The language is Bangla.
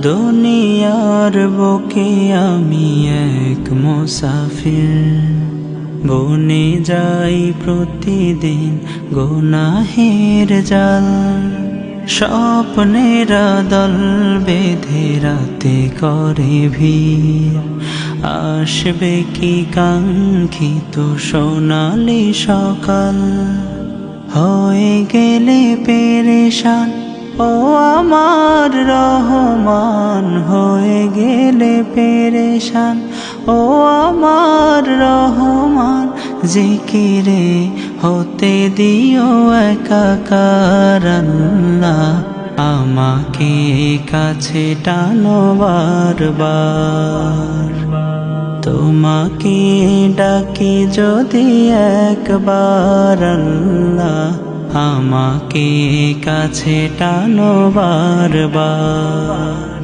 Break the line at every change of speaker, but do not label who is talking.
দুনিয়ার বুকে আমি এক মুসাফির, বনে যাই প্রতিদিন গুনাহের জাল। স্বপ্নেরা দল বেঁধে রাতে করে ভিড়, আসবে কি কাঙ্ক্ষিত সোনালি সকাল। হয়ে গেলে পেরেশান ও আমার রহমান, হয়ে গেলে পেরেশান ও আমার রহমান। জিকিরে হতে দিও একাকার আল্লাহ, আমাকে কাছে টানো বারবার। তোমাকে ডাকি যদি একবার আল্লাহ, আমাকে কাছে টানো বারবার।